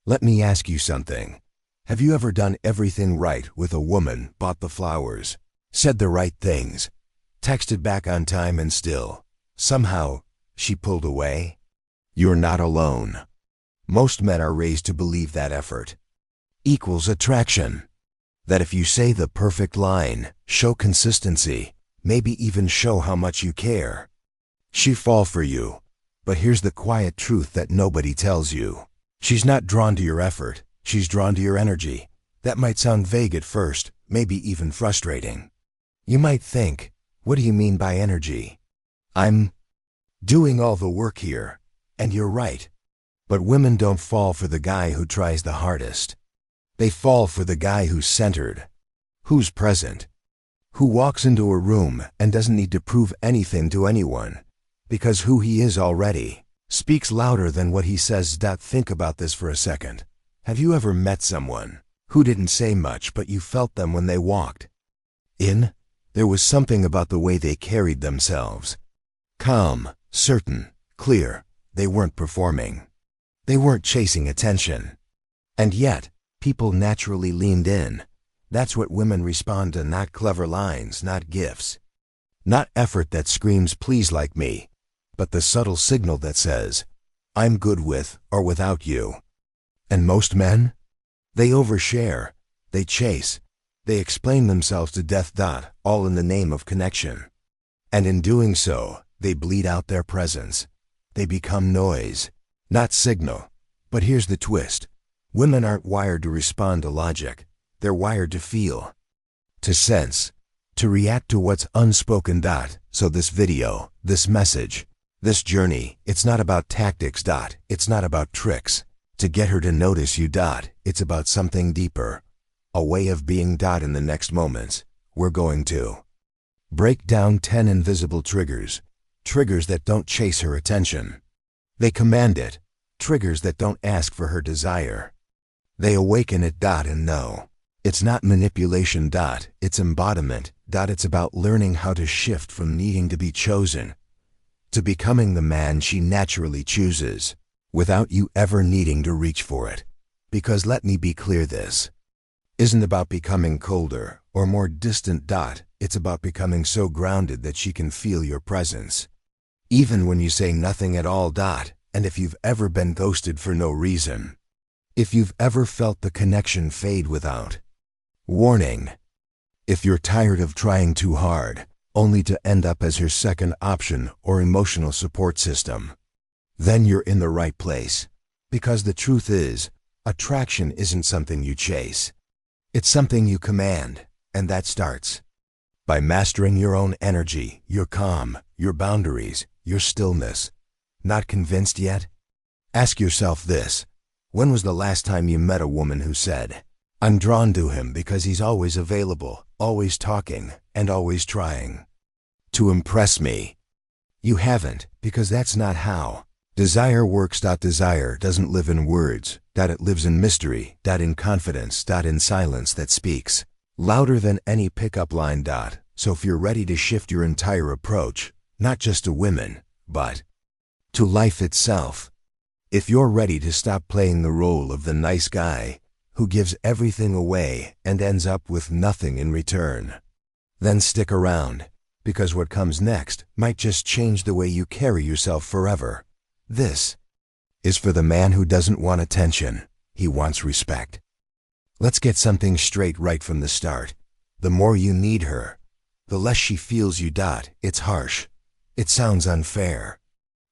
Let me ask you something. Have you ever done everything right with a woman, bought the flowers, said the right things, texted back on time, and still, somehow, she pulled away? You're not alone. Most men are raised to believe that effort equals attraction. That if you say the perfect line, show consistency, maybe even show how much you care, she'll fall for you. But here's the quiet truth that nobody tells you. She's not drawn to your effort, she's drawn to your energy. That might sound vague at first, maybe even frustrating. You might think, what do you mean by energy? I'm doing all the work here. And you're right. But women don't fall for the guy who tries the hardest. They fall for the guy who's centered, who's present, who walks into a room and doesn't need to prove anything to anyone, because who he is already speaks louder than what he says. Think about this for a second. Have you ever met someone who didn't say much but you felt them when they walked in? There was something about the way they carried themselves. Calm, certain, clear. They weren't performing. They weren't chasing attention. And yet, people naturally leaned in. That's what women respond to, not clever lines, not gifts, not effort that screams, please like me, but the subtle signal that says, I'm good with or without you. And most men? They overshare, they chase, they explain themselves to death. All in the name of connection. And in doing so, they bleed out their presence. They become noise, not signal. But here's the twist. Women aren't wired to respond to logic. They're wired to feel, to sense, to react to what's unspoken. So this video, this message, this journey, it's not about tactics. It's not about tricks to get her to notice you. It's about something deeper, a way of being. In the next moments, we're going to break down 10 invisible triggers. Triggers that don't chase her attention. They command it. Triggers that don't ask for her desire. They awaken it. And no, it's not manipulation. It's embodiment. It's about learning how to shift from needing to be chosen to becoming the man she naturally chooses, without you ever needing to reach for it. Because let me be clear, this isn't about becoming colder or more distant. It's about becoming so grounded that she can feel your presence, even when you say nothing at all. And if you've ever been ghosted for no reason, if you've ever felt the connection fade without warning, if you're tired of trying too hard, only to end up as her second option or emotional support system, then you're in the right place. Because the truth is, attraction isn't something you chase. It's something you command, and that starts by mastering your own energy, your calm, your boundaries, your stillness. Not convinced yet? Ask yourself this. When was the last time you met a woman who said, I'm drawn to him because he's always available, always talking, and always trying to impress me? You haven't, because that's not how desire works. Desire doesn't live in words. It lives in mystery. In confidence. In silence that speaks louder than any pickup line. So if you're ready to shift your entire approach, not just to women, but to life itself, if you're ready to stop playing the role of the nice guy who gives everything away and ends up with nothing in return, then stick around, because what comes next might just change the way you carry yourself forever. This is for the man who doesn't want attention, he wants respect. Let's get something straight right from the start. The more you need her, the less she feels you. It's harsh. It sounds unfair.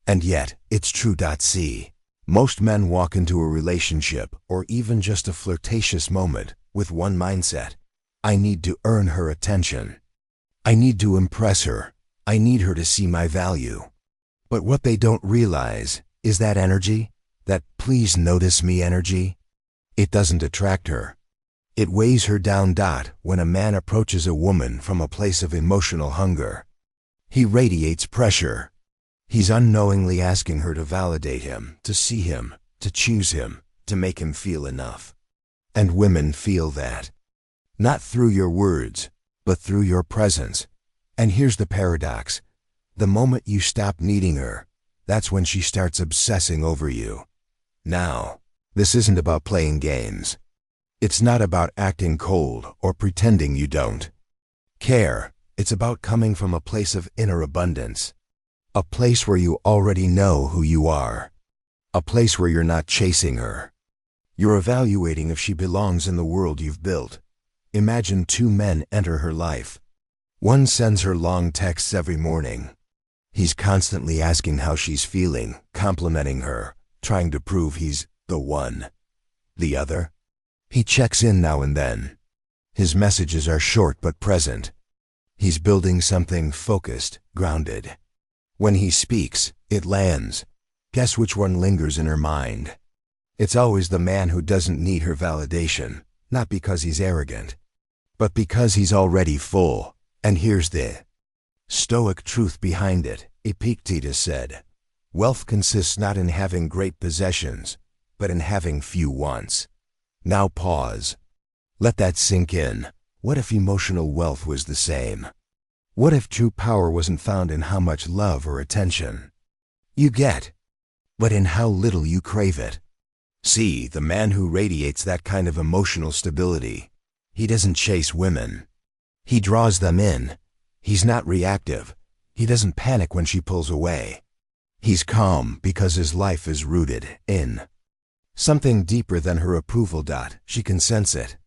And yet, it's true. See, most men walk into a relationship or even just a flirtatious moment with one mindset. I need to earn her attention. I need to impress her. I need her to see my value. But what they don't realize is that energy, that please notice me energy, it doesn't attract her. It weighs her down. When a man approaches a woman from a place of emotional hunger, he radiates pressure. He's unknowingly asking her to validate him, to see him, to choose him, to make him feel enough. And women feel that. Not through your words, but through your presence. And here's the paradox. The moment you stop needing her, that's when she starts obsessing over you. Now, This isn't about playing games. It's not about acting cold or pretending you don't care. It's about coming from a place of inner abundance. A place where you already know who you are. A place where you're not chasing her. You're evaluating if she belongs in the world you've built. Imagine two men enter her life. One sends her long texts every morning. He's constantly asking how she's feeling, complimenting her, trying to prove he's the one. The other? He checks in now and then. His messages are short but present. He's building something focused, grounded. When he speaks, it lands. Guess which one lingers in her mind? It's always the man who doesn't need her validation, not because he's arrogant, but because he's already full. And here's the Stoic truth behind it. Epictetus said, "Wealth consists not in having great possessions, but in having few wants." Now pause. Let that sink in. What if emotional wealth was the same? What if true power wasn't found in how much love or attention you get, but in how little you crave it? See, the man who radiates that kind of emotional stability, he doesn't chase women. He draws them in. He's not reactive. He doesn't panic when she pulls away. He's calm because his life is rooted in something deeper than her approval. She can sense it.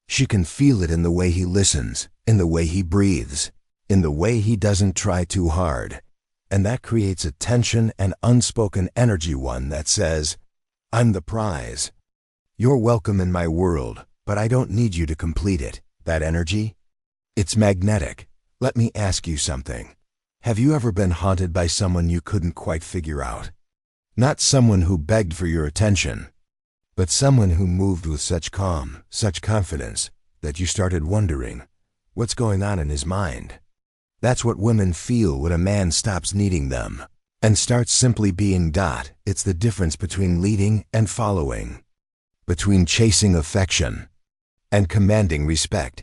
She can feel it in the way he listens, in the way he breathes, in the way he doesn't try too hard. And that creates a tension and unspoken energy, one that says, "I'm the prize. You're welcome in my world, but I don't need you to complete it." That energy? It's magnetic. Let me ask you something. Have you ever been haunted by someone you couldn't quite figure out? Not someone who begged for your attention, but someone who moved with such calm, such confidence, that you started wondering, what's going on in his mind? That's what women feel when a man stops needing them and starts simply being. It's the difference between leading and following, between chasing affection and commanding respect.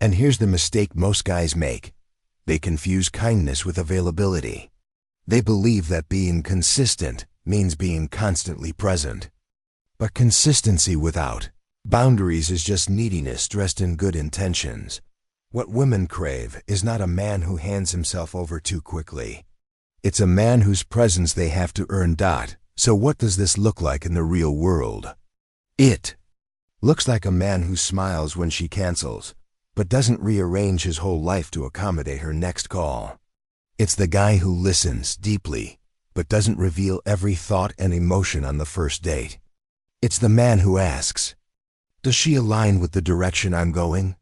And here's the mistake most guys make. They confuse kindness with availability. They believe that being consistent means being constantly present. But consistency without boundaries is just neediness dressed in good intentions. What women crave is not a man who hands himself over too quickly. It's a man whose presence they have to earn. So what does this look like in the real world? It looks like a man who smiles when she cancels, but doesn't rearrange his whole life to accommodate her next call. It's the guy who listens deeply, but doesn't reveal every thought and emotion on the first date. It's the man who asks, "Does she align with the direction I'm going?"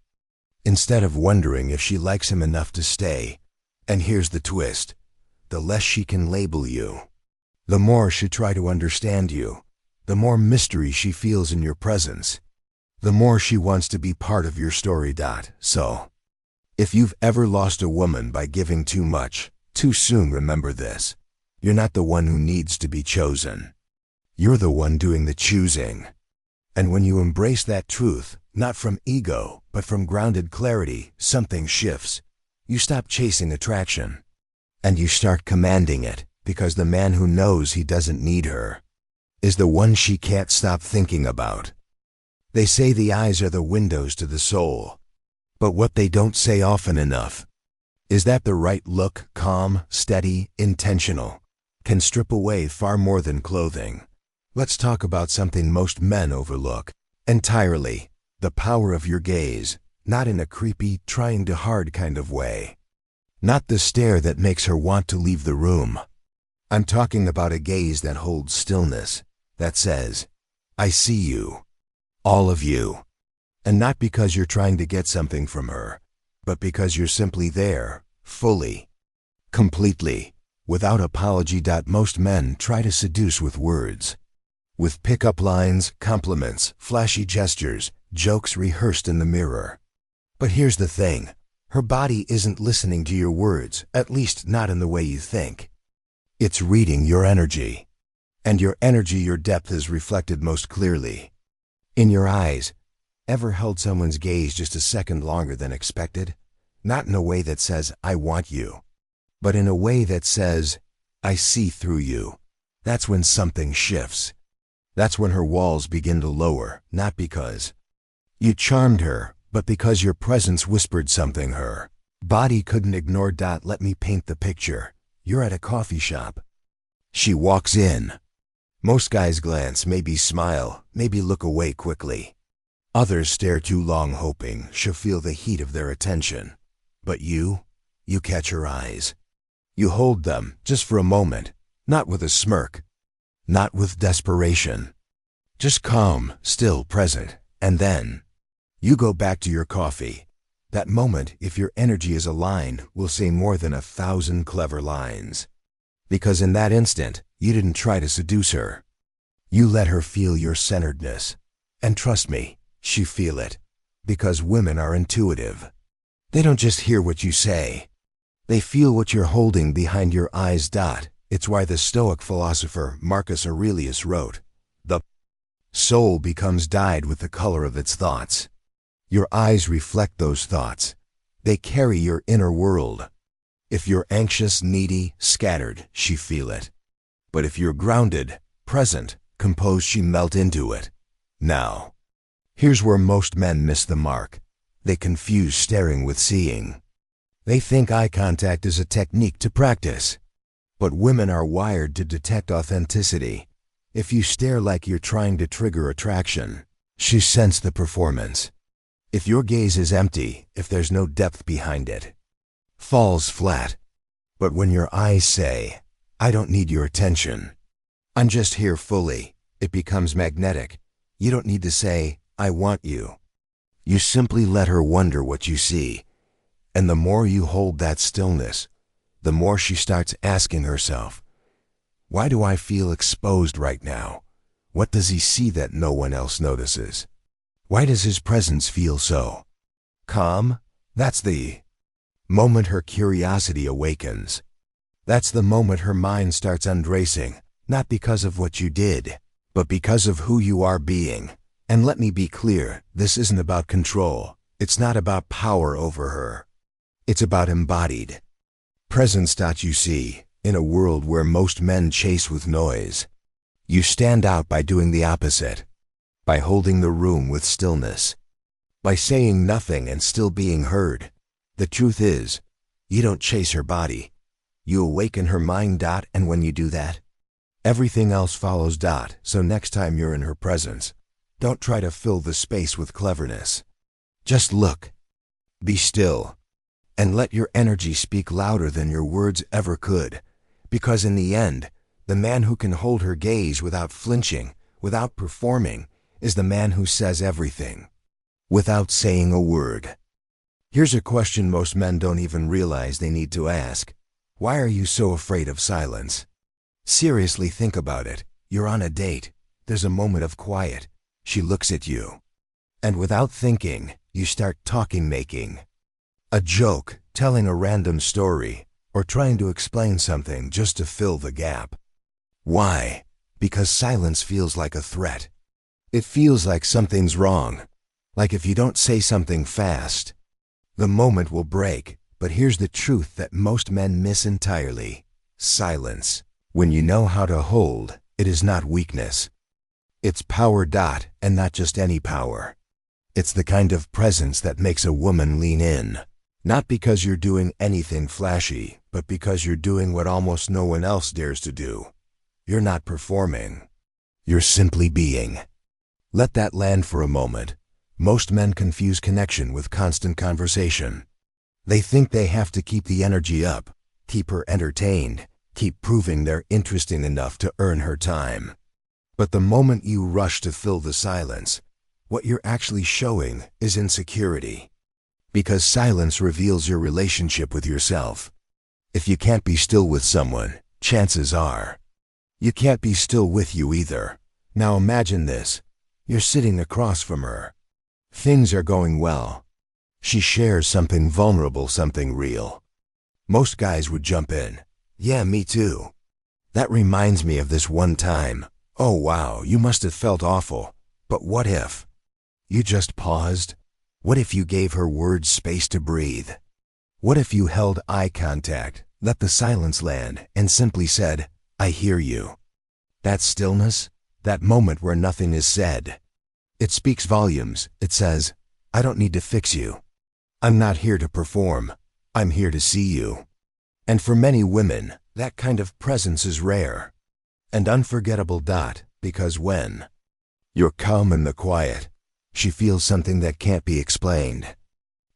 instead of wondering if she likes him enough to stay. And here's the twist. The less she can label you, the more she'll try to understand you, the more mystery she feels in your presence, the more she wants to be part of your story. So, if you've ever lost a woman by giving too much, too soon, remember this. You're not the one who needs to be chosen. You're the one doing the choosing. And when you embrace that truth, not from ego, but from grounded clarity, something shifts. You stop chasing attraction, and you start commanding it, because the man who knows he doesn't need her is the one she can't stop thinking about. They say the eyes are the windows to the soul, but what they don't say often enough is that the right look, calm, steady, intentional, can strip away far more than clothing. Let's talk about something most men overlook entirely: the power of your gaze, not in a creepy, trying too hard kind of way. Not the stare that makes her want to leave the room. I'm talking about a gaze that holds stillness, that says, "I see you. All of you." And not because you're trying to get something from her, but because you're simply there, fully, completely, without apology. Most men try to seduce with words, with pickup lines, compliments, flashy gestures, jokes rehearsed in the mirror. But here's the thing. Her body isn't listening to your words, at least not in the way you think. It's reading your energy. And your energy, your depth, is reflected most clearly in your eyes. Ever held someone's gaze just a second longer than expected? Not in a way that says, "I want you," but in a way that says, "I see through you." That's when something shifts. That's when her walls begin to lower, not because you charmed her, but because your presence whispered something her body couldn't ignore. Let me paint the picture. You're at a coffee shop. She walks in. Most guys glance, maybe smile, maybe look away quickly. Others stare too long, hoping she'll feel the heat of their attention. But you catch her eyes. You hold them, just for a moment, not with a smirk, not with desperation. Just calm, still, present, and then you go back to your coffee. That moment, if your energy is aligned, will say more than 1,000 clever lines. Because in that instant, you didn't try to seduce her. You let her feel your centeredness. And trust me, she feel it. Because women are intuitive. They don't just hear what you say. They feel what you're holding behind your eyes. It's why the Stoic philosopher Marcus Aurelius wrote, "The soul becomes dyed with the color of its thoughts." Your eyes reflect those thoughts. They carry your inner world. If you're anxious, needy, scattered, she feel it. But if you're grounded, present, composed, she melt into it. Now, here's where most men miss the mark. They confuse staring with seeing. They think eye contact is a technique to practice. But women are wired to detect authenticity. If you stare like you're trying to trigger attraction, she senses the performance. If your gaze is empty, if there's no depth behind it, falls flat. But when your eyes say, "I don't need your attention. I'm just here fully," it becomes magnetic. You don't need to say, "I want you." You simply let her wonder what you see. And the more you hold that stillness, the more she starts asking herself, "Why do I feel exposed right now? What does he see that no one else notices? Why does his presence feel so calm?" That's the moment her curiosity awakens. That's the moment her mind starts undressing, not because of what you did, but because of who you are being. And let me be clear, this isn't about control. It's not about power over her. It's about embodied presence. You see, in a world where most men chase with noise, you stand out by doing the opposite, by holding the room with stillness, by saying nothing and still being heard. The truth is, you don't chase her body. You awaken her mind. And when you do that, everything else follows. So next time you're in her presence, don't try to fill the space with cleverness. Just look, be still, and let your energy speak louder than your words ever could. Because in the end, the man who can hold her gaze without flinching, without performing, is the man who says everything, without saying a word. Here's a question most men don't even realize they need to ask. Why are you so afraid of silence? Seriously, think about it. You're on a date. There's a moment of quiet. She looks at you. And without thinking, you start talking, making a joke, telling a random story, or trying to explain something just to fill the gap. Why? Because silence feels like a threat. It feels like something's wrong. Like if you don't say something fast, the moment will break. But here's the truth that most men miss entirely. Silence, when you know how to hold, it is not weakness. It's power. And not just any power. It's the kind of presence that makes a woman lean in. Not because you're doing anything flashy, but because you're doing what almost no one else dares to do. You're not performing. You're simply being. Let that land for a moment. Most men confuse connection with constant conversation. They think they have to keep the energy up, keep her entertained, keep proving they're interesting enough to earn her time. But the moment you rush to fill the silence, what you're actually showing is insecurity. Because silence reveals your relationship with yourself. If you can't be still with someone, chances are you can't be still with you either. Now imagine this. You're sitting across from her. Things are going well. She shares something vulnerable, something real. Most guys would jump in. "Yeah, me too. That reminds me of this one time. Oh wow, you must have felt awful. But what if you just paused? What if you gave her words space to breathe? What if you held eye contact, let the silence land, and simply said, 'I hear you'?" That stillness, that moment where nothing is said. It speaks volumes. It says, I don't need to fix you. I'm not here to perform. I'm here to see you. And for many women, that kind of presence is rare and unforgettable. Because when you're calm in the quiet, she feels something that can't be explained.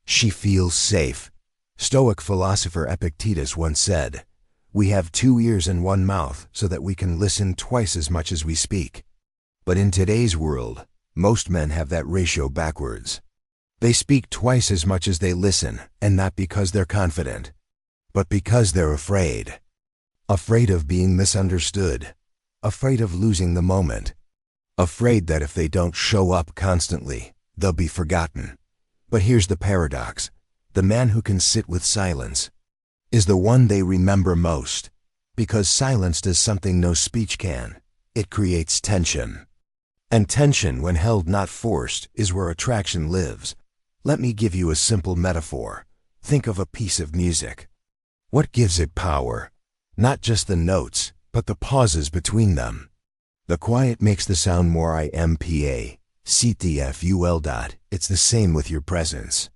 She feels safe. Stoic philosopher Epictetus once said, we have 2 ears and 1 mouth so that we can listen twice as much as we speak. But in today's world, most men have that ratio backwards. They speak twice as much as they listen, and not because they're confident, but because they're afraid. Afraid of being misunderstood. Afraid of losing the moment. Afraid that if they don't show up constantly, they'll be forgotten. But here's the paradox. The man who can sit with silence is the one they remember most, because silence does something no speech can. It creates tension. And tension, when held not forced, is where attraction lives. Let me give you a simple metaphor. Think of a piece of music. What gives it power? Not just the notes, but the pauses between them. The quiet makes the sound more impactful. It's the same with your presence.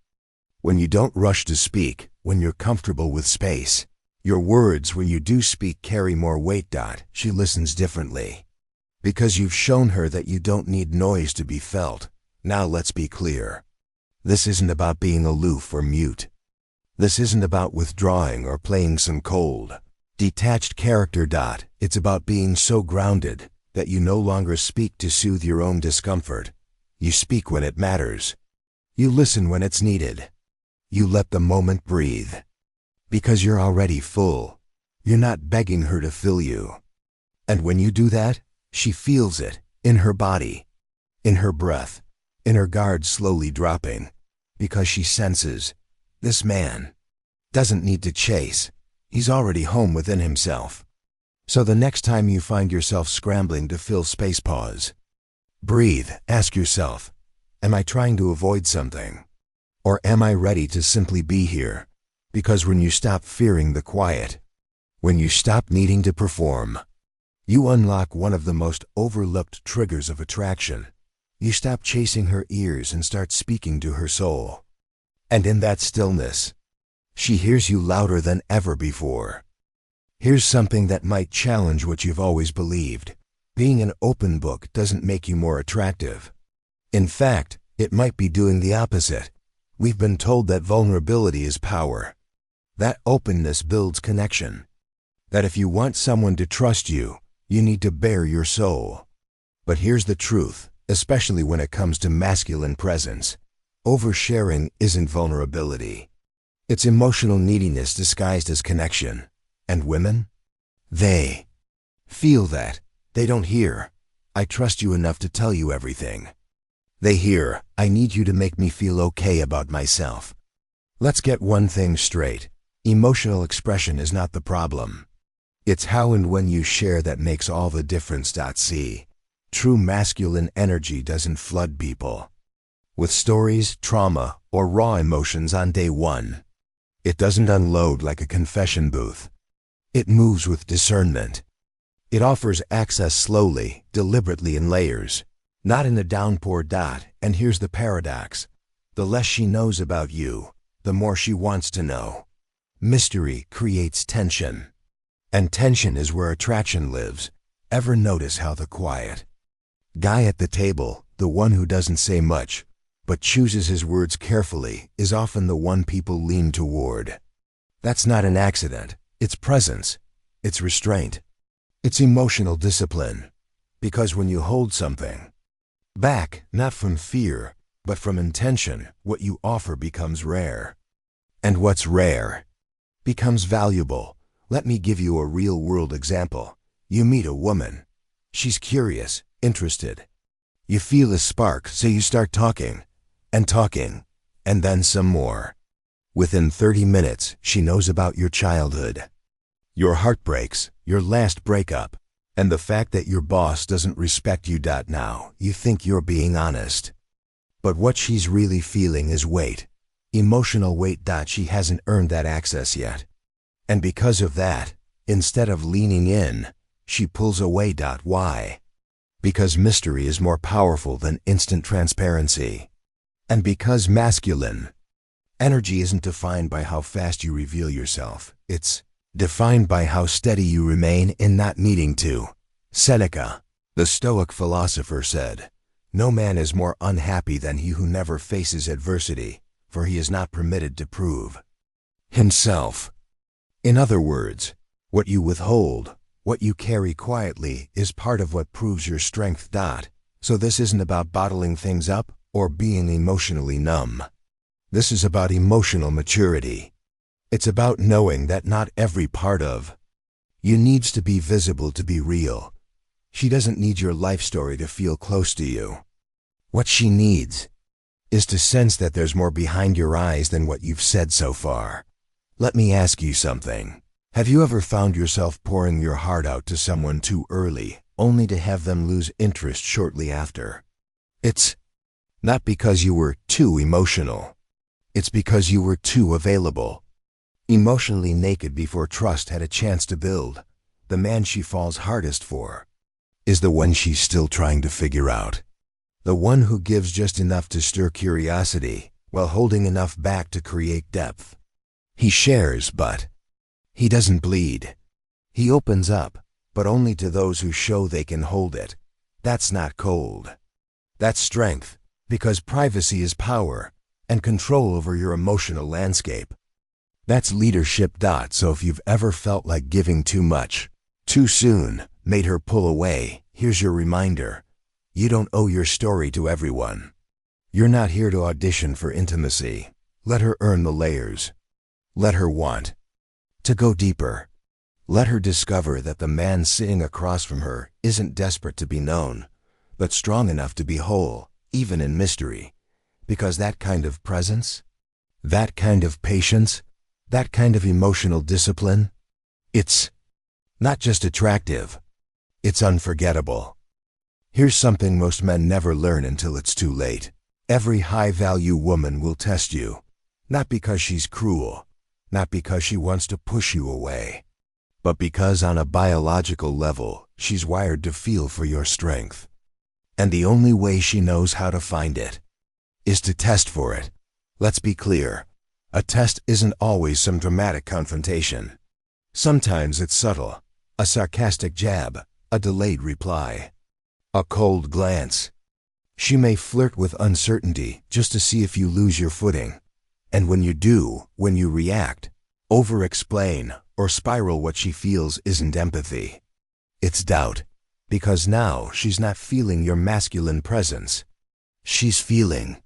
When you don't rush to speak, when you're comfortable with space, your words, when you do speak, carry more weight. She listens differently. Because you've shown her that you don't need noise to be felt. Now let's be clear. This isn't about being aloof or mute. This isn't about withdrawing or playing some cold, detached character. It's about being so grounded that you no longer speak to soothe your own discomfort. You speak when it matters. You listen when it's needed. You let the moment breathe. Because you're already full. You're not begging her to fill you. And when you do that, she feels it, in her body, in her breath, in her guard slowly dropping. Because she senses, this man doesn't need to chase. He's already home within himself. So the next time you find yourself scrambling to fill space, pause. Breathe. Ask yourself, am I trying to avoid something? Or am I ready to simply be here? Because when you stop fearing the quiet, when you stop needing to perform, you unlock one of the most overlooked triggers of attraction. You stop chasing her ears and start speaking to her soul. And in that stillness, she hears you louder than ever before. Here's something that might challenge what you've always believed. Being an open book doesn't make you more attractive. In fact, it might be doing the opposite. We've been told that vulnerability is power. That openness builds connection. That if you want someone to trust you, you need to bare your soul. But here's the truth, especially when it comes to masculine presence. Oversharing isn't vulnerability. It's emotional neediness disguised as connection. And women? They feel that. They don't hear, I trust you enough to tell you everything. They hear, I need you to make me feel okay about myself. Let's get one thing straight. Emotional expression is not the problem. It's how and when you share that makes all the difference. See, true masculine energy doesn't flood people with stories, trauma, or raw emotions on day one. It doesn't unload like a confession booth. It moves with discernment. It offers access slowly, deliberately in layers, not in a downpour. And here's the paradox. The less she knows about you, the more she wants to know. Mystery creates tension. And tension is where attraction lives. Ever notice how the quiet guy at the table, the one who doesn't say much, but chooses his words carefully, is often the one people lean toward? That's not an accident. It's presence. It's restraint. It's emotional discipline. Because when you hold something back, not from fear, but from intention, what you offer becomes rare. And what's rare becomes valuable. Let me give you a real-world example. You meet a woman. She's curious, interested. You feel a spark, so you start talking, and then some more. Within 30 minutes, she knows about your childhood, your heartbreaks, your last breakup, and the fact that your boss doesn't respect you. Now, you think you're being honest. But what she's really feeling is weight. Emotional weight. She hasn't earned that access yet. And because of that, instead of leaning in, she pulls away. Why? Because mystery is more powerful than instant transparency. And because masculine energy isn't defined by how fast you reveal yourself, it's defined by how steady you remain in not needing to. Seneca, the Stoic philosopher, said, "No man is more unhappy than he who never faces adversity, for he is not permitted to prove himself." In other words, what you withhold, what you carry quietly, is part of what proves your strength. So this isn't about bottling things up or being emotionally numb. This is about emotional maturity. It's about knowing that not every part of you needs to be visible to be real. She doesn't need your life story to feel close to you. What she needs is to sense that there's more behind your eyes than what you've said so far. Let me ask you something. Have you ever found yourself pouring your heart out to someone too early, only to have them lose interest shortly after? It's not because you were too emotional. It's because you were too available. Emotionally naked before trust had a chance to build. The man she falls hardest for is the one she's still trying to figure out. The one who gives just enough to stir curiosity, while holding enough back to create depth. He shares, but he doesn't bleed. He opens up, but only to those who show they can hold it. That's not cold. That's strength, because privacy is power, and control over your emotional landscape. That's leadership. So if you've ever felt like giving too much, too soon, made her pull away, here's your reminder. You don't owe your story to everyone. You're not here to audition for intimacy. Let her earn the layers. Let her want to go deeper. Let her discover that the man sitting across from her isn't desperate to be known, but strong enough to be whole, even in mystery. Because that kind of presence, that kind of patience, that kind of emotional discipline, it's not just attractive, it's unforgettable. Here's something most men never learn until it's too late. Every high-value woman will test you, not because she's cruel, not because she wants to push you away, but because on a biological level, she's wired to feel for your strength. And the only way she knows how to find it is to test for it. Let's be clear. A test isn't always some dramatic confrontation. Sometimes it's subtle. A sarcastic jab, a delayed reply, a cold glance. She may flirt with uncertainty just to see if you lose your footing. And when you do, when you react, over-explain, or spiral, what she feels isn't empathy. It's doubt. Because now she's not feeling your masculine presence. She's feeling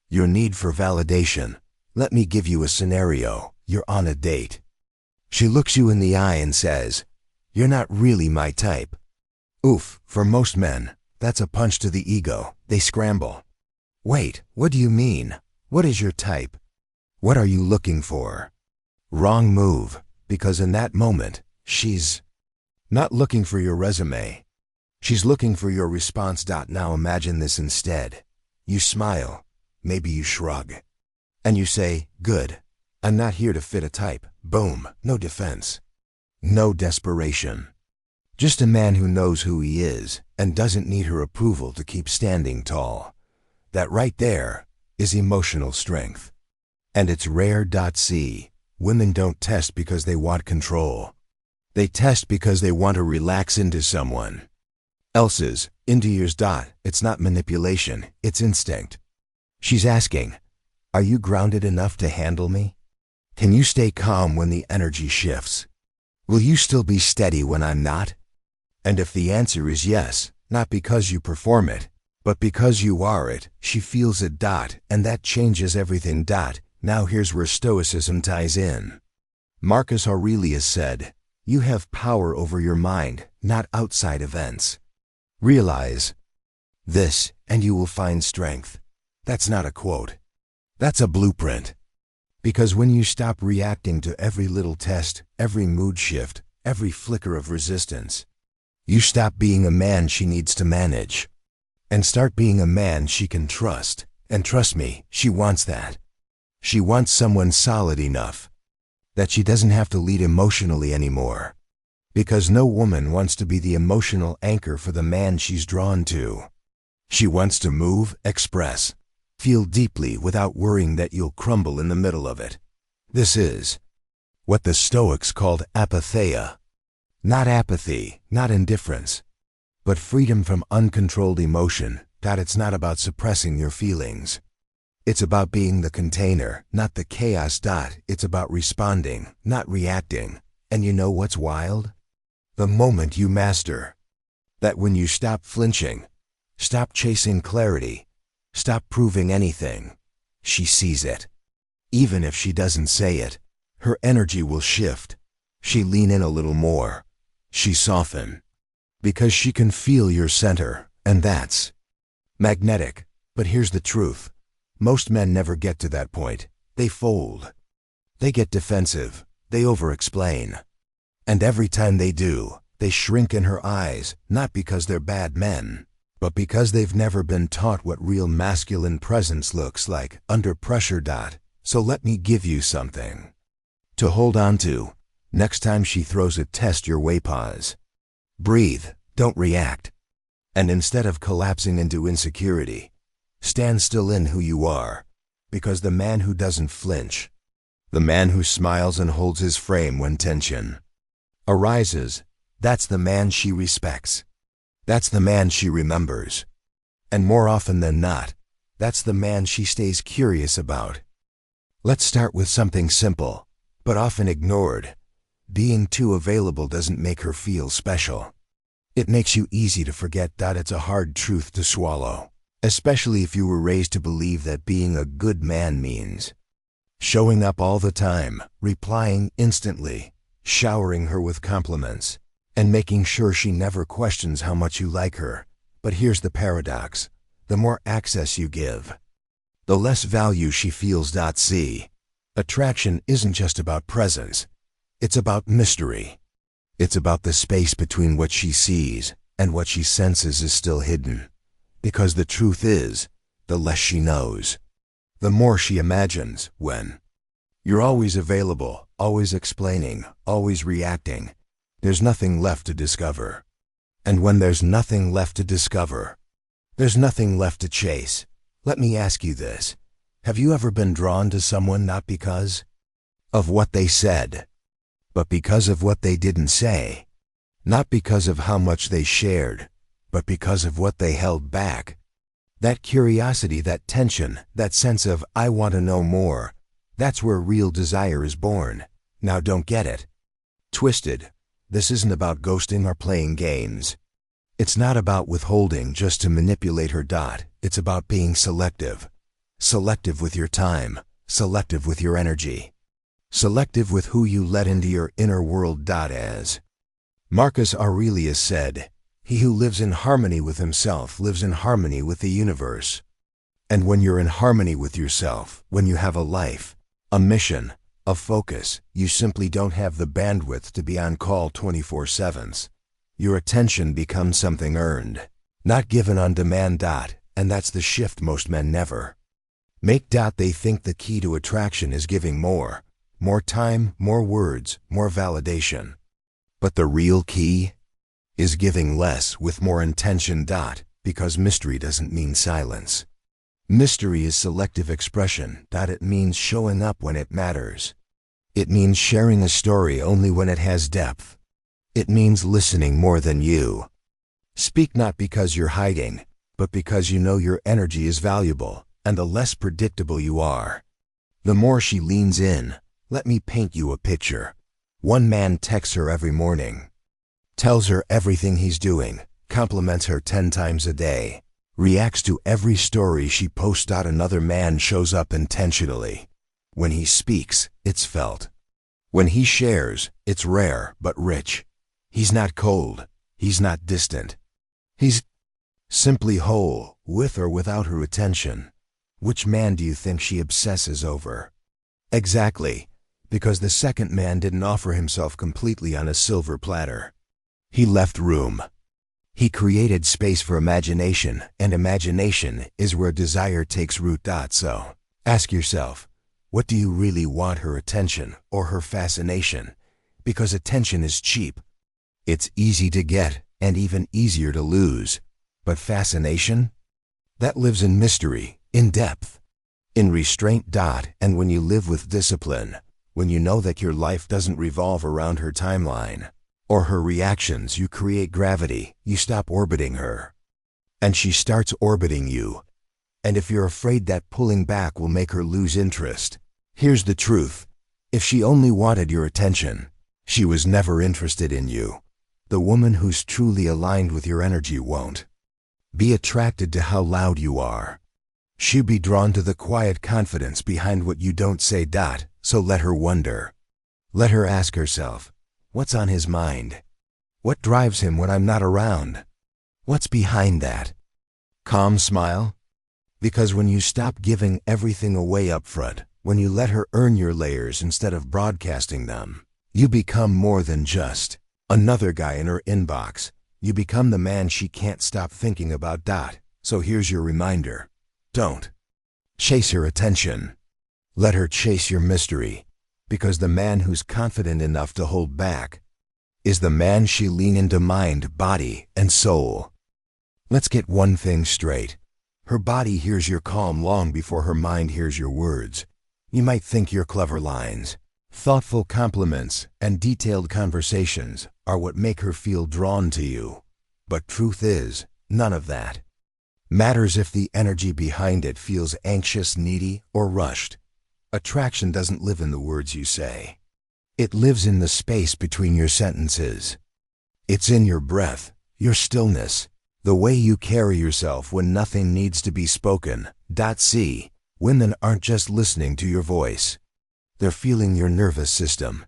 your need for validation. Let me give you a scenario. You're on a date. She looks you in the eye and says, "You're not really my type." Oof, for most men, that's a punch to the ego. They scramble. Wait, what do you mean? What is your type? What are you looking for? Wrong move, because in that moment, she's not looking for your resume. She's looking for your response. Now imagine this instead. You smile, maybe you shrug, and you say, "Good. I'm not here to fit a type." Boom, no defense, no desperation. Just a man who knows who he is and doesn't need her approval to keep standing tall. That right there is emotional strength. And it's rare. See, women don't test because they want control. They test because they want to relax into someone else's, into yours. It's not manipulation, it's instinct. She's asking, are you grounded enough to handle me? Can you stay calm when the energy shifts? Will you still be steady when I'm not? And if the answer is yes, not because you perform it, but because you are it, she feels it. And that changes everything. Now here's where Stoicism ties in. Marcus Aurelius said, "You have power over your mind, not outside events. Realize this, and you will find strength." That's not a quote. That's a blueprint. Because when you stop reacting to every little test, every mood shift, every flicker of resistance, you stop being a man she needs to manage, and start being a man she can trust. And trust me, she wants that. She wants someone solid enough that she doesn't have to lead emotionally anymore. Because no woman wants to be the emotional anchor for the man she's drawn to. She wants to move, express, feel deeply without worrying that you'll crumble in the middle of it. This is what the Stoics called apatheia. Not apathy, not indifference, but freedom from uncontrolled emotion. It's not about suppressing your feelings. It's about being the container, not the chaos. It's about responding, not reacting. And you know what's wild? The moment you master that, when you stop flinching, stop chasing clarity, stop proving anything, she sees it. Even if she doesn't say it, her energy will shift. She lean in a little more. She soften. Because she can feel your center, and that's magnetic. But here's the truth. Most men never get to that point. They fold. They get defensive. They over-explain. And every time they do, they shrink in her eyes, not because they're bad men, but because they've never been taught what real masculine presence looks like under pressure. So let me give you something to hold on to. Next time she throws a test your way, pause. Breathe, don't react. And instead of collapsing into insecurity, stand still in who you are. Because the man who doesn't flinch, the man who smiles and holds his frame when tension arises, that's the man she respects. That's the man she remembers. And more often than not, that's the man she stays curious about. Let's start with something simple, but often ignored. Being too available doesn't make her feel special. It makes you easy to forget. It's a hard truth to swallow, especially if you were raised to believe that being a good man means showing up all the time, replying instantly, showering her with compliments, and making sure she never questions how much you like her. But here's the paradox. The more access you give, the less value she feels. See, attraction isn't just about presence. It's about mystery. It's about the space between what she sees and what she senses is still hidden. Because the truth is, the less she knows, the more she imagines. When you're always available, always explaining, always reacting, there's nothing left to discover. And when there's nothing left to discover, there's nothing left to chase. Let me ask you this. Have you ever been drawn to someone not because of what they said, but because of what they didn't say? Not because of how much they shared, but because of what they held back. That curiosity, that tension, that sense of, I want to know more, that's where real desire is born. Now don't get it twisted. This isn't about ghosting or playing games. It's not about withholding just to manipulate her. It's about being selective. Selective with your time, selective with your energy, selective with who you let into your inner world. As Marcus Aurelius said, he who lives in harmony with himself lives in harmony with the universe. And when you're in harmony with yourself, when you have a life, a mission, a focus, you simply don't have the bandwidth to be on call 24/7. Your attention becomes something earned, not given on demand. And that's the shift most men never make. They think the key to attraction is giving more time, more words, more validation. But the real key is giving less with more intention. Because mystery doesn't mean silence. Mystery is selective expression. It means showing up when it matters. It means sharing a story only when it has depth. It means listening more than you speak, not because you're hiding, but because you know your energy is valuable. And the less predictable you are, the more she leans in. Let me paint you a picture. One man texts her every morning, tells her everything he's doing, compliments her 10 times a day, reacts to every story she posts. Another man shows up intentionally. When he speaks, it's felt. When he shares, it's rare but rich. He's not cold. He's not distant. He's simply whole, with or without her attention. Which man do you think she obsesses over? Exactly, because the second man didn't offer himself completely on a silver platter. He left room. He created space for imagination, and imagination is where desire takes root. So, ask yourself, what do you really want, her attention or her fascination? Because attention is cheap, It's easy to get and even easier to lose. But fascination? That lives in mystery, in depth, in restraint. And when you live with discipline, when you know that your life doesn't revolve around her timeline or her reactions, you create gravity. You stop orbiting her, and she starts orbiting you. And if you're afraid that pulling back will make her lose interest, here's the truth. If she only wanted your attention, she was never interested in you. The woman who's truly aligned with your energy won't be attracted to how loud you are. She'll be drawn to the quiet confidence behind what you don't say. So let her wonder. Let her ask herself, what's on his mind? What drives him when I'm not around? What's behind that calm smile? Because when you stop giving everything away up front, when you let her earn your layers instead of broadcasting them, you become more than just another guy in her inbox. You become the man she can't stop thinking about. So here's your reminder. Don't chase her attention. Let her chase your mystery. Because the man who's confident enough to hold back is the man she'll lean into, mind, body, and soul. Let's get one thing straight. Her body hears your calm long before her mind hears your words. You might think your clever lines, thoughtful compliments, and detailed conversations are what make her feel drawn to you. But truth is, none of that matters if the energy behind it feels anxious, needy, or rushed. Attraction doesn't live in the words you say. It lives in the space between your sentences. It's in your breath, your stillness, the way you carry yourself when nothing needs to be spoken. See, women aren't just listening to your voice. They're feeling your nervous system.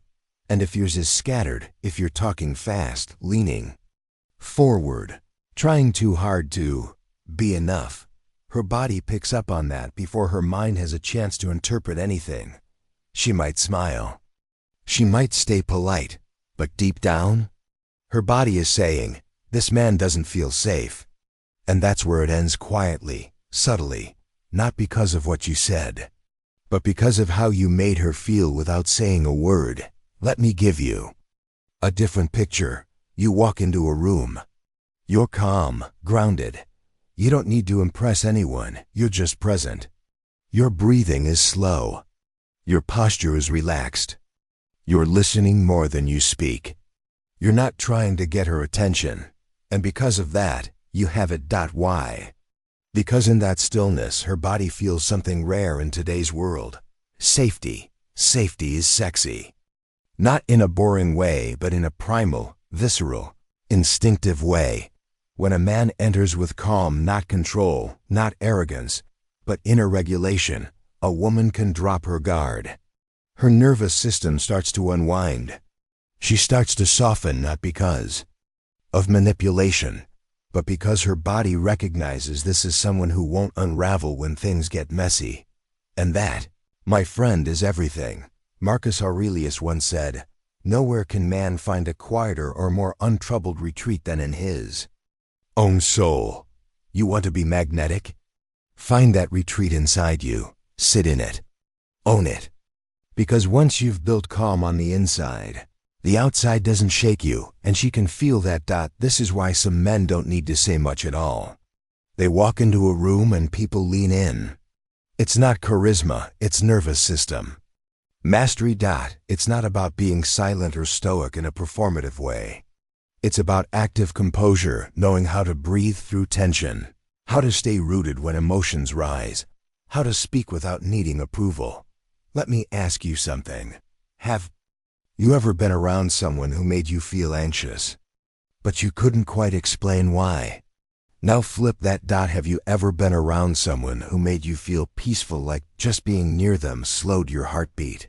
And if yours is scattered, if you're talking fast, leaning forward, trying too hard to be enough, her body picks up on that before her mind has a chance to interpret anything. She might smile. She might stay polite, but deep down, her body is saying, this man doesn't feel safe. And that's where it ends, quietly, subtly, not because of what you said, but because of how you made her feel without saying a word. Let me give you a different picture. You walk into a room. You're calm, grounded. You don't need to impress anyone. You're just present. Your breathing is slow. Your posture is relaxed. You're listening more than you speak. You're not trying to get her attention. And because of that, you have it. Why? Because in that stillness, her body feels something rare in today's world. Safety. Safety is sexy. Not in a boring way, but in a primal, visceral, instinctive way. When a man enters with calm, not control, not arrogance, but inner regulation, a woman can drop her guard. Her nervous system starts to unwind. She starts to soften, not because of manipulation, but because her body recognizes this is someone who won't unravel when things get messy. And that, my friend, is everything. Marcus Aurelius once said, "Nowhere can man find a quieter or more untroubled retreat than in his own soul." You want to be magnetic? Find that retreat inside you. Sit in it. Own it. Because once you've built calm on the inside, the outside doesn't shake you, and she can feel that. This is why some men don't need to say much at all. They walk into a room and people lean in. It's not charisma, it's nervous system. Mastery. It's not about being silent or stoic in a performative way. It's about active composure, knowing how to breathe through tension, how to stay rooted when emotions rise, how to speak without needing approval. Let me ask you something. Have you ever been around someone who made you feel anxious, but you couldn't quite explain why? Now flip that. Have you ever been around someone who made you feel peaceful, like just being near them slowed your heartbeat?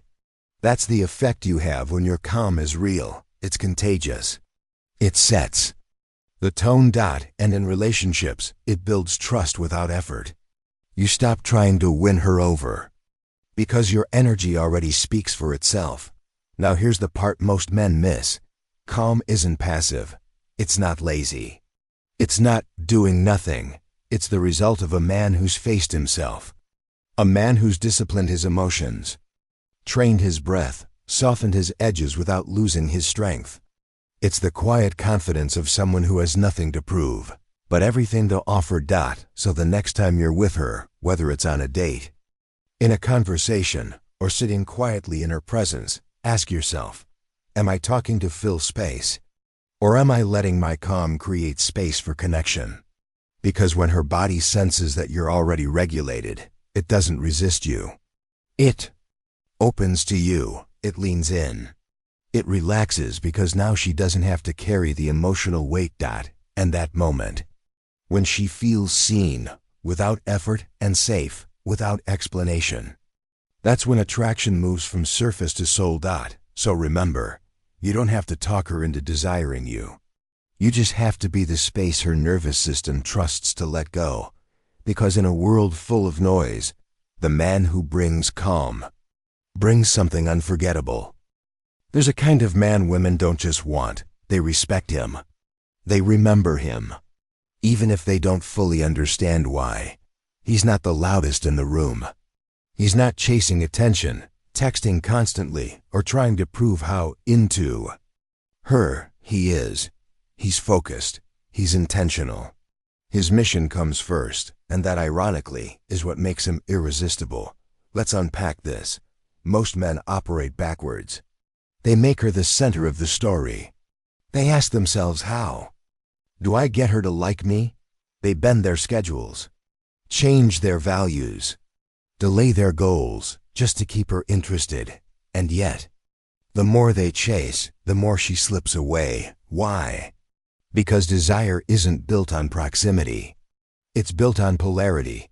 That's the effect you have when your calm is real. It's contagious. It sets the tone. And in relationships, it builds trust without effort. You stop trying to win her over, because your energy already speaks for itself. Now here's the part most men miss. Calm isn't passive. It's not lazy. It's not doing nothing. It's the result of a man who's faced himself. A man who's disciplined his emotions, trained his breath, softened his edges without losing his strength. It's the quiet confidence of someone who has nothing to prove, but everything to offer. So the next time you're with her, whether it's on a date, in a conversation, or sitting quietly in her presence, ask yourself, am I talking to fill space? Or am I letting my calm create space for connection? Because when her body senses that you're already regulated, it doesn't resist you. It opens to you, it leans in. It relaxes because now she doesn't have to carry the emotional weight. And that moment, when she feels seen, without effort, and safe, without explanation, that's when attraction moves from surface to soul. So remember, you don't have to talk her into desiring you. You just have to be the space her nervous system trusts to let go. Because in a world full of noise, the man who brings calm brings something unforgettable. There's a kind of man women don't just want, they respect him. They remember him. Even if they don't fully understand why. He's not the loudest in the room. He's not chasing attention, texting constantly, or trying to prove how into her he is. He's focused. He's intentional. His mission comes first, and that, ironically, is what makes him irresistible. Let's unpack this. Most men operate backwards. They make her the center of the story. They ask themselves, how do I get her to like me? They bend their schedules, change their values, delay their goals just to keep her interested. And yet, the more they chase, the more she slips away. Why? Because desire isn't built on proximity. It's built on polarity.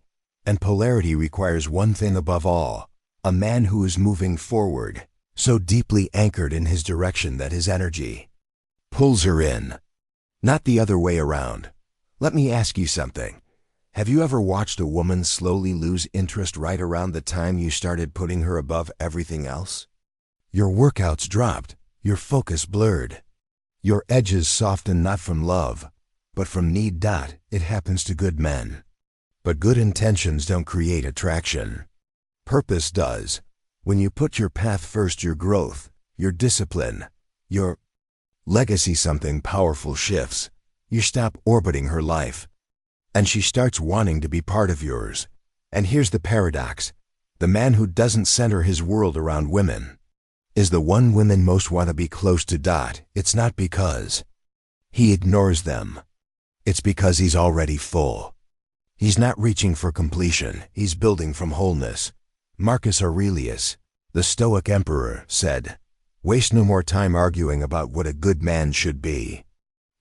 And polarity requires one thing above all, a man who is moving forward, so deeply anchored in his direction that his energy pulls her in, not the other way around. Let me ask you something. Have you ever watched a woman slowly lose interest right around the time you started putting her above everything else? Your workouts dropped, your focus blurred, your edges softened not from love, but from need. It happens to good men. But good intentions don't create attraction. Purpose does. When you put your path first, your growth, your discipline, your legacy, something powerful shifts. You stop orbiting her life, and she starts wanting to be part of yours. And here's the paradox. The man who doesn't center his world around women is the one women most want to be close to. It's not because he ignores them. It's because he's already full. He's not reaching for completion. He's building from wholeness. Marcus Aurelius, the Stoic emperor, said, "Waste no more time arguing about what a good man should be.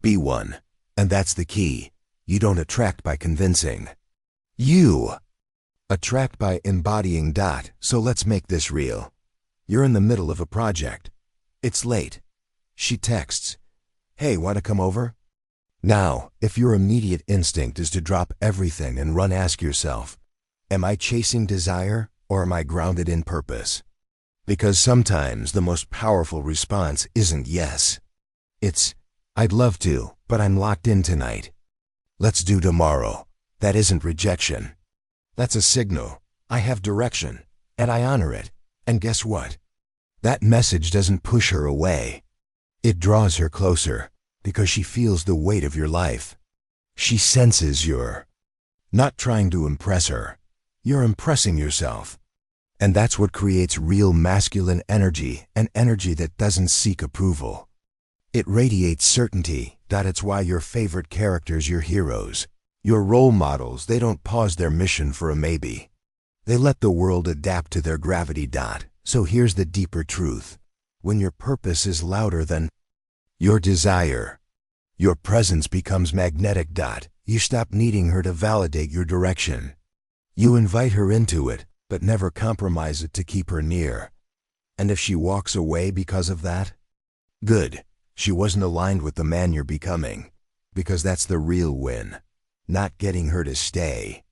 Be one." And that's the key. You don't attract by convincing. You attract by embodying. So let's make this real. You're in the middle of a project. It's late. She texts, "Hey, want to come over?" Now, if your immediate instinct is to drop everything and run, ask yourself, am I chasing desire or am I grounded in purpose? Because sometimes the most powerful response isn't yes. It's, "I'd love to, but I'm locked in tonight. Let's do tomorrow." That isn't rejection. That's a signal. I have direction, and I honor it. And guess what? That message doesn't push her away. It draws her closer, because she feels the weight of your life. She senses you're not trying to impress her. You're impressing yourself. And that's what creates real masculine energy, an energy that doesn't seek approval. It radiates certainty. It's why your favorite characters, your heroes, your role models, they don't pause their mission for a maybe. They let the world adapt to their gravity. So here's the deeper truth. When your purpose is louder than your desire, your presence becomes magnetic. You stop needing her to validate your direction. You invite her into it, but never compromise it to keep her near. And if she walks away because of that, good. She wasn't aligned with the man you're becoming. Because that's the real win. Not getting her to stay,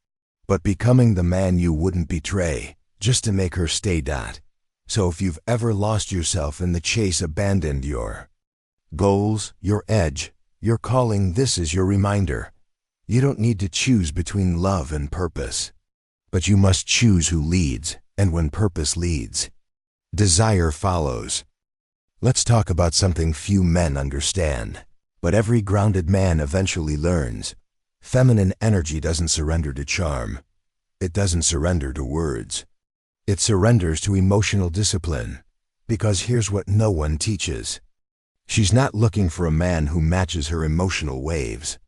but becoming the man you wouldn't betray, just to make her stay. So if you've ever lost yourself in the chase, abandoned your goals, your edge, your calling, this is your reminder. You don't need to choose between love and purpose. But you must choose who leads, and when purpose leads, desire follows. Let's talk about something few men understand, but every grounded man eventually learns. Feminine energy doesn't surrender to charm. It doesn't surrender to words. It surrenders to emotional discipline. Because here's what no one teaches. She's not looking for a man who matches her emotional waves.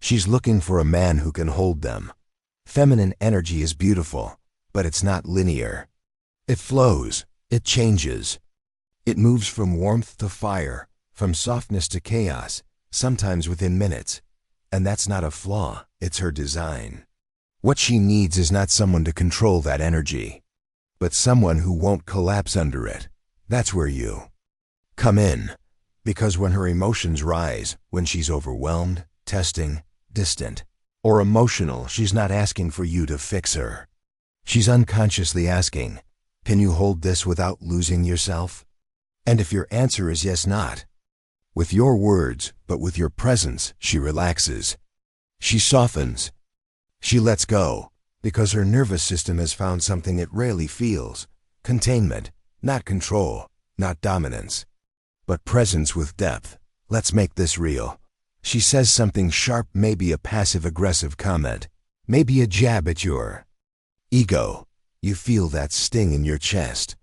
She's looking for a man who can hold them. Feminine energy is beautiful, but it's not linear. It flows. It changes. It moves from warmth to fire, from softness to chaos, sometimes within minutes. And that's not a flaw, it's her design. What she needs is not someone to control that energy, but someone who won't collapse under it. That's where you come in. Because when her emotions rise, when she's overwhelmed, testing, distant, or emotional, she's not asking for you to fix her. She's unconsciously asking, can you hold this without losing yourself? And if your answer is yes, not with your words, but with your presence, she relaxes. She softens. She lets go, because her nervous system has found something it rarely feels. Containment, not control, not dominance, but presence with depth. Let's make this real. She says something sharp, maybe a passive-aggressive comment, maybe a jab at your ego. You feel that sting in your chest.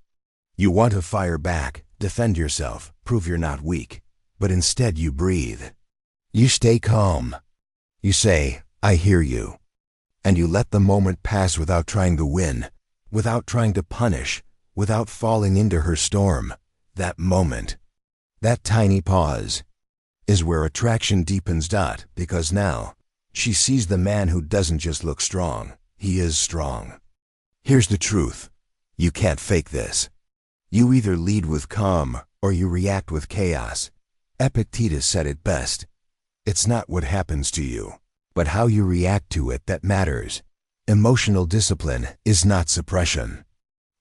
You want to fire back, defend yourself, prove you're not weak. But instead you breathe. You stay calm. You say, I hear you. And you let the moment pass without trying to win, without trying to punish, without falling into her storm. That moment, that tiny pause, is where attraction deepens. Because now, she sees the man who doesn't just look strong, he is strong. Here's the truth. You can't fake this. You either lead with calm, or you react with chaos. Epictetus said it best. It's not what happens to you, but how you react to it that matters. Emotional discipline is not suppression.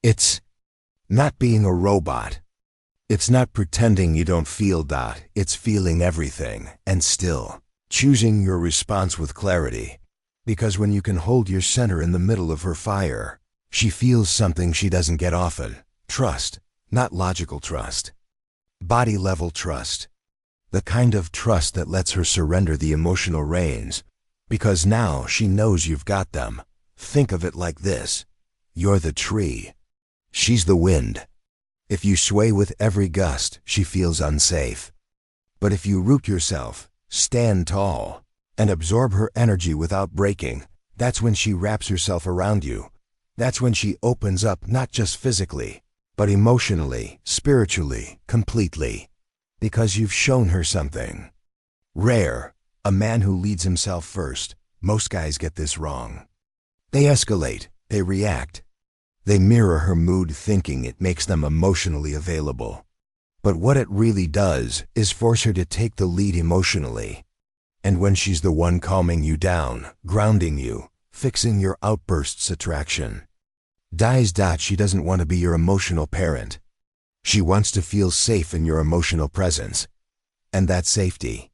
It's not being a robot. It's not pretending you don't feel. It's feeling everything and still choosing your response with clarity. Because when you can hold your center in the middle of her fire, she feels something she doesn't get often. Trust, not logical trust. Body-level trust. The kind of trust that lets her surrender the emotional reins, because now she knows you've got them. Think of it like this. You're the tree. She's the wind. If you sway with every gust, she feels unsafe. But if you root yourself, stand tall, and absorb her energy without breaking, that's when she wraps herself around you. That's when she opens up, not just physically, but emotionally, spiritually, completely. Because you've shown her something rare, a man who leads himself first. Most guys get this wrong. They escalate, they react. They mirror her mood thinking it makes them emotionally available. But what it really does is force her to take the lead emotionally. And when she's the one calming you down, grounding you, fixing your outbursts, attraction dies. She doesn't want to be your emotional parent. She wants to feel safe in your emotional presence. And that safety,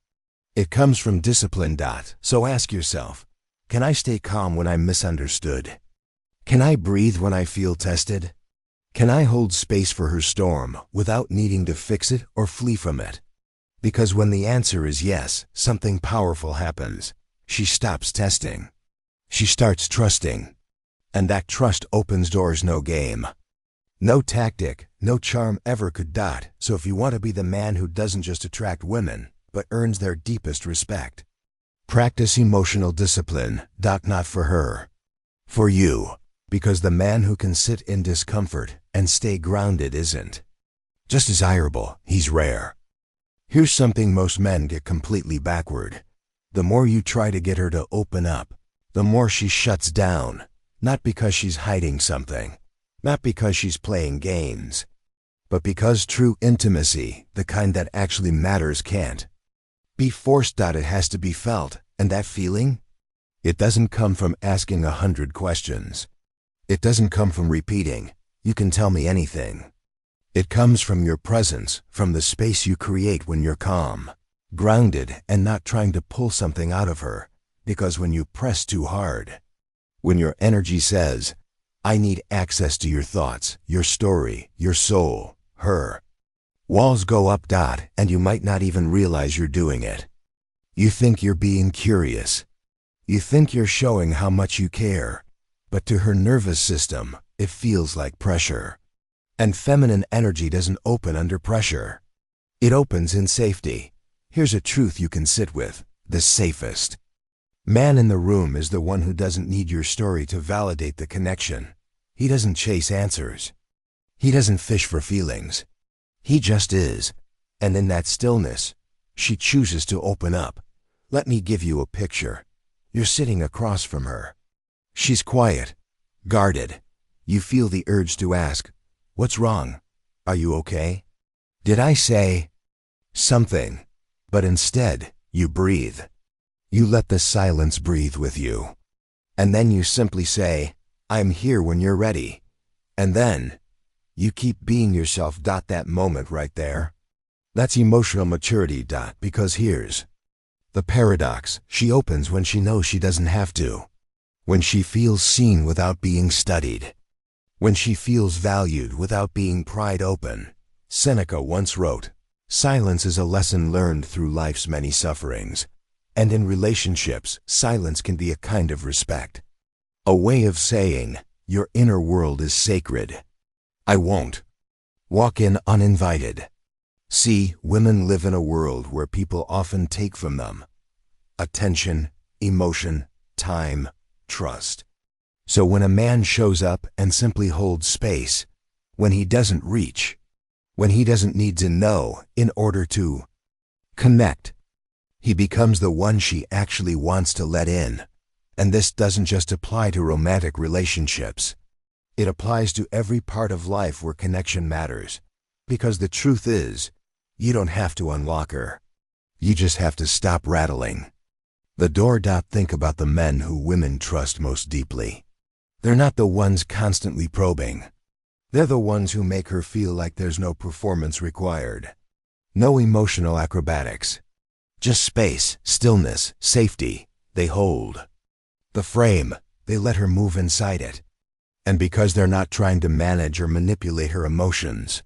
it comes from discipline. So ask yourself, can I stay calm when I'm misunderstood? Can I breathe when I feel tested? Can I hold space for her storm without needing to fix it or flee from it? Because when the answer is yes, something powerful happens. She stops testing. She starts trusting. And that trust opens doors no game, no tactic, no charm ever could. So if you want to be the man who doesn't just attract women, but earns their deepest respect, practice emotional discipline. Not for her, for you. Because the man who can sit in discomfort and stay grounded isn't just desirable, he's rare. Here's something most men get completely backward. The more you try to get her to open up, the more she shuts down. Not because she's hiding something, not because she's playing games, but because true intimacy, the kind that actually matters, can't be forced. It has to be felt, and that feeling, it doesn't come from asking 100 questions. It doesn't come from repeating, you can tell me anything. It comes from your presence, from the space you create when you're calm, grounded, and not trying to pull something out of her. Because when you press too hard, when your energy says, I need access to your thoughts, your story, your soul, her, Walls go up. And you might not even realize you're doing it. You think you're being curious. You think you're showing how much you care. But to her nervous system, it feels like pressure. And feminine energy doesn't open under pressure. It opens in safety. Here's a truth you can sit with, the safest. Man in the room is the one who doesn't need your story to validate the connection. He doesn't chase answers. He doesn't fish for feelings. He just is. And in that stillness, she chooses to open up. Let me give you a picture. You're sitting across from her. She's quiet, guarded. You feel the urge to ask, "What's wrong? Are you okay?" Did I say something? But instead, you breathe. You let the silence breathe with you. And then you simply say, "I'm here when you're ready." And then, you keep being yourself. That moment right there. That's emotional maturity. Because here's the paradox. She opens when she knows she doesn't have to. When she feels seen without being studied. When she feels valued without being pried open. Seneca once wrote, "Silence is a lesson learned through life's many sufferings." And in relationships, silence can be a kind of respect. A way of saying, your inner world is sacred. I won't walk in uninvited. See, women live in a world where people often take from them attention, emotion, time, trust. So when a man shows up and simply holds space, when he doesn't reach, when he doesn't need to know in order to connect, he becomes the one she actually wants to let in. And this doesn't just apply to romantic relationships. It applies to every part of life where connection matters. Because the truth is, you don't have to unlock her. You just have to stop rattling the door. Think about the men who women trust most deeply. They're not the ones constantly probing. They're the ones who make her feel like there's no performance required. No emotional acrobatics. Just space, stillness, safety. They hold the frame. They let her move inside it. And because they're not trying to manage or manipulate her emotions,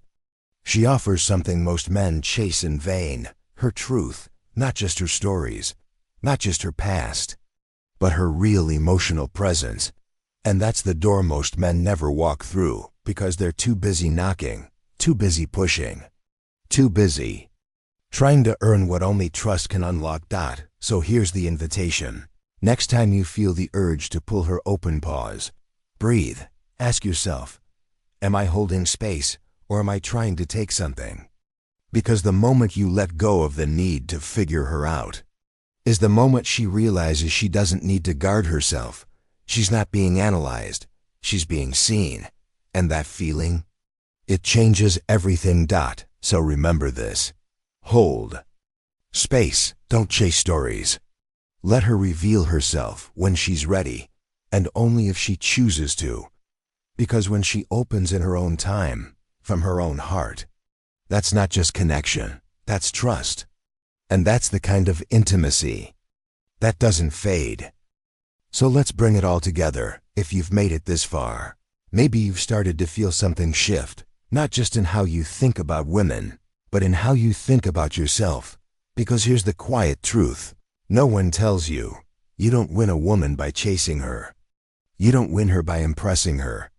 she offers something most men chase in vain, her truth, not just her stories, not just her past, but her real emotional presence. And that's the door most men never walk through, because they're too busy knocking, too busy pushing, too busy trying to earn what only trust can unlock. So here's the invitation. Next time you feel the urge to pull her open, pause. Breathe. Ask yourself, am I holding space, or am I trying to take something? Because the moment you let go of the need to figure her out is the moment she realizes she doesn't need to guard herself. She's not being analyzed. She's being seen. And that feeling, it changes everything. So remember this. Hold space. Don't chase stories. Let her reveal herself when she's ready, and only if she chooses to. Because when she opens in her own time, from her own heart, that's not just connection, that's trust. And that's the kind of intimacy that doesn't fade. So let's bring it all together. If you've made it this far, maybe you've started to feel something shift, not just in how you think about women, but in how you think about yourself. Because here's the quiet truth. No one tells you, you don't win a woman by chasing her. You don't win her by impressing her.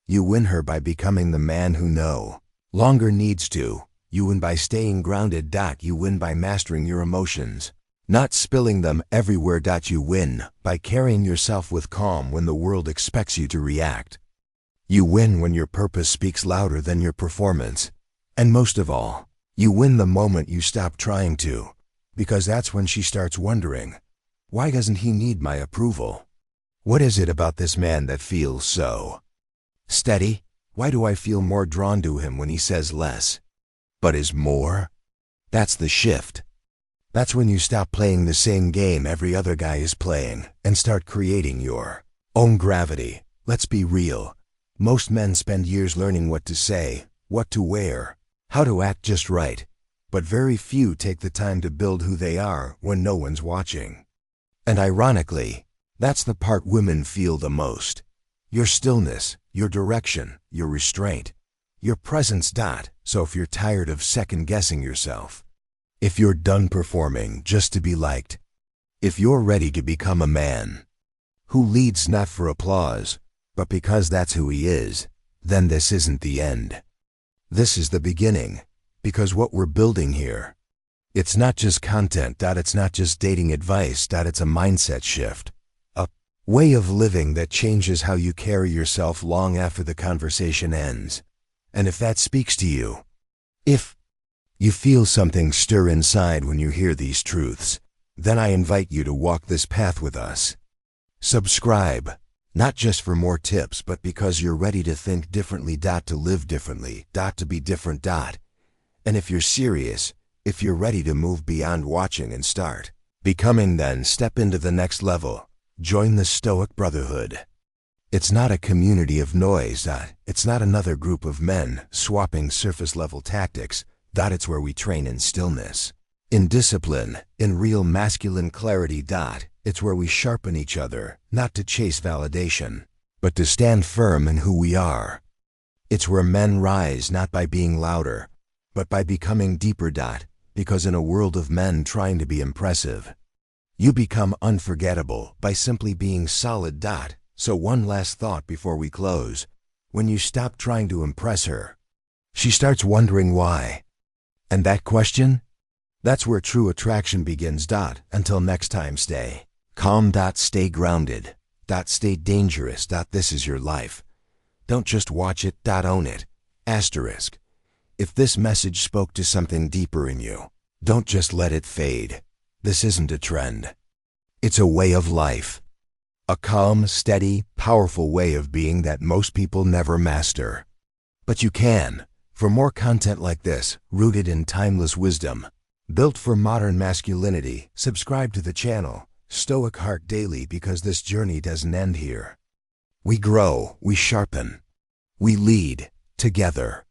You win her by becoming the man who no longer needs to. You win by staying grounded. You win by mastering your emotions, not spilling them everywhere. You win by carrying yourself with calm when the world expects you to react. You win when your purpose speaks louder than your performance. And most of all, you win the moment you stop trying to. Because that's when she starts wondering, why doesn't he need my approval? What is it about this man that feels so steady? Why do I feel more drawn to him when he says less, but is more? That's the shift. That's when you stop playing the same game every other guy is playing and start creating your own gravity. Let's be real. Most men spend years learning what to say, what to wear, how to act just right. But very few take the time to build who they are when no one's watching. And ironically, that's the part women feel the most. Your stillness, your direction, your restraint. Your presence. So if you're tired of second-guessing yourself, if you're done performing just to be liked, if you're ready to become a man who leads not for applause, but because that's who he is, then this isn't the end. This is the beginning, because what we're building here, it's not just content. It's not just dating advice. It's a mindset shift, a way of living that changes how you carry yourself long after the conversation ends. And if that speaks to you, if you feel something stir inside when you hear these truths, then I invite you to walk this path with us. Subscribe, not just for more tips, but because you're ready to think differently, to live differently, to be different. And if you're serious, if you're ready to move beyond watching and start becoming, then step into the next level. Join the Stoic Brotherhood. It's not a community of noise. It's not another group of men swapping surface-level tactics. It's where we train in stillness, in discipline, in real masculine clarity. It's where we sharpen each other, not to chase validation, but to stand firm in who we are. It's where men rise not by being louder, but by becoming deeper. Because in a world of men trying to be impressive, you become unforgettable by simply being solid. So one last thought before we close. When you stop trying to impress her, she starts wondering why. And that question? That's where true attraction begins. Until next time, stay calm. Stay grounded. Stay dangerous. This is your life. Don't just watch it. Own it. Asterisk. If this message spoke to something deeper in you, don't just let it fade. This isn't a trend. It's a way of life. A calm, steady, powerful way of being that most people never master. But you can. For more content like this, rooted in timeless wisdom, built for modern masculinity, subscribe to the channel, Stoic Heart Daily, because this journey doesn't end here. We grow, we sharpen, we lead together.